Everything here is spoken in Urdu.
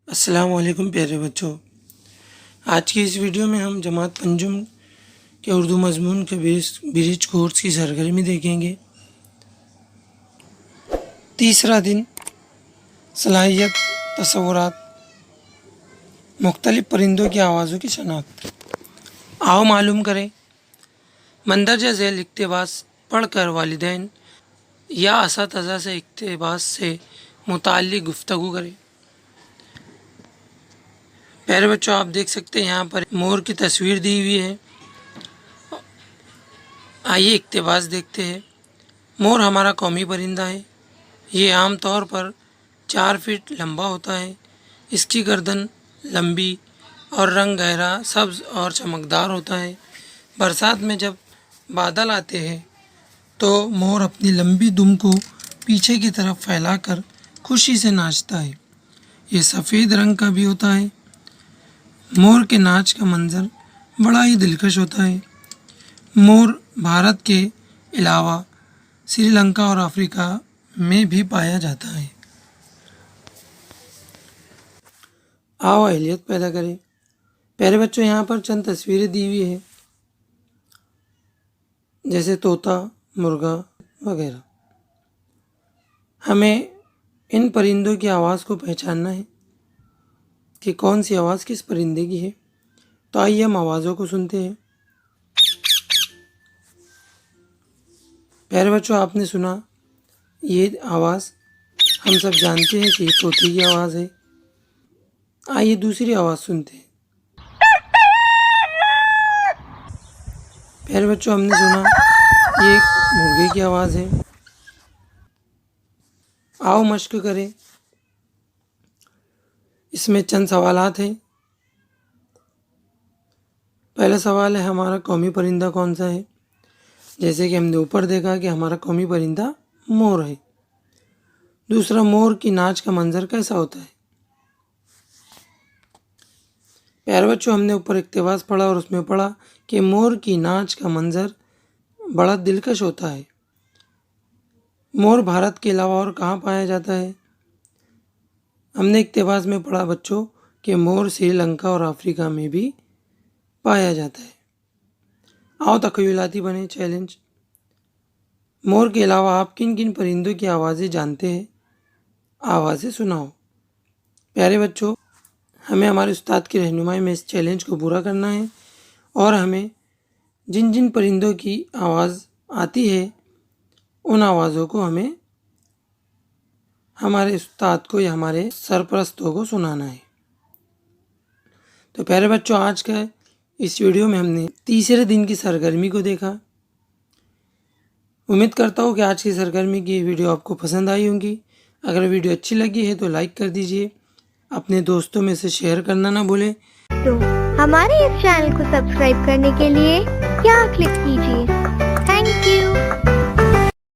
السلام علیکم پیارے بچوں، آج کی اس ویڈیو میں ہم جماعت پنجم کے اردو مضمون کے برج کورس کی سرگرمی دیکھیں گے۔ تیسرا دن، صلاحیت تصورات، مختلف پرندوں کی آوازوں کی شناخت۔ آؤ معلوم کریں۔ مندرجہ ذیل اقتباس پڑھ کر والدین یا اساتذہ سے اقتباس سے متعلق گفتگو کریں۔ پیارے بچوں، آپ دیکھ سکتے ہیں یہاں پر مور کی تصویر دی ہوئی ہے۔ آئیے اقتباس دیکھتے ہیں۔ مور ہمارا قومی پرندہ ہے۔ یہ عام طور پر 4 فٹ لمبا ہوتا ہے۔ اس کی گردن لمبی اور رنگ گہرا سبز اور چمکدار ہوتا ہے۔ برسات میں جب بادل آتے ہیں تو مور اپنی لمبی دم کو پیچھے کی طرف پھیلا کر خوشی سے ناچتا ہے۔ یہ سفید رنگ کا بھی ہوتا ہے۔ مور کے ناچ کا منظر بڑا ہی دلکش ہوتا ہے۔ مور بھارت کے علاوہ سری لنکا اور افریقہ میں بھی پایا جاتا ہے۔ آؤ اہلیت پیدا کریں۔ پیارے بچوں، یہاں پر چند تصویریں دی ہوئی ہیں، جیسے طوطا، مرغا وغیرہ۔ ہمیں ان پرندوں کی آواز کو پہچاننا ہے کہ کون سی آواز کس پرندے کی ہے۔ تو آئیے ہم آوازوں کو سنتے ہیں۔ پیارے بچوں، آپ نے سنا یہ آواز، ہم سب جانتے ہیں کہ یہ طوطے کی آواز ہے۔ آئیے دوسری آواز سنتے ہیں۔ پیارے بچوں، ہم نے سنا یہ ایک مرغے کی آواز ہے۔ آؤ مشق کریں۔ اس میں چند سوالات ہیں۔ پہلا سوال ہے، ہمارا قومی پرندہ کون سا ہے؟ جیسے کہ ہم نے اوپر دیکھا کہ ہمارا قومی پرندہ مور ہے۔ دوسرا، مور کی ناچ کا منظر کیسا ہوتا ہے؟ پیارے بچوں، ہم نے اوپر اقتباس پڑھا اور اس میں پڑھا کہ مور کی ناچ کا منظر بڑا دلکش ہوتا ہے۔ مور بھارت کے علاوہ اور کہاں پایا جاتا ہے؟ ہم نے اقتباس میں پڑھا بچوں کہ مور سری لنکا اور افریقہ میں بھی پایا جاتا ہے۔ آؤ تخیلاتی بنے چیلنج۔ مور کے علاوہ آپ کن کن پرندوں کی آوازیں جانتے ہیں؟ آوازیں سناؤ۔ پیارے بچوں، ہمیں ہمارے استاد کی رہنمائی میں اس چیلنج کو پورا کرنا ہے اور ہمیں جن جن پرندوں کی آواز آتی ہے ان آوازوں کو ہمیں ہمارے استاد کو یا ہمارے سرپرستوں کو سنانا ہے۔ تو پیارے بچوں، آج کا اس ویڈیو میں ہم نے تیسرے دن کی سرگرمی کو دیکھا۔ امید کرتا ہوں کہ آج کی سرگرمی کی ویڈیو آپ کو پسند آئی ہوگی۔ اگر ویڈیو اچھی لگی ہے تو لائک کر دیجئے، اپنے دوستوں میں سے شیئر کرنا نہ بھولیں۔ تو ہمارے اس چینل کو سبسکرائب کرنے کے لیے کیا کلک کیجیے۔ Thank you.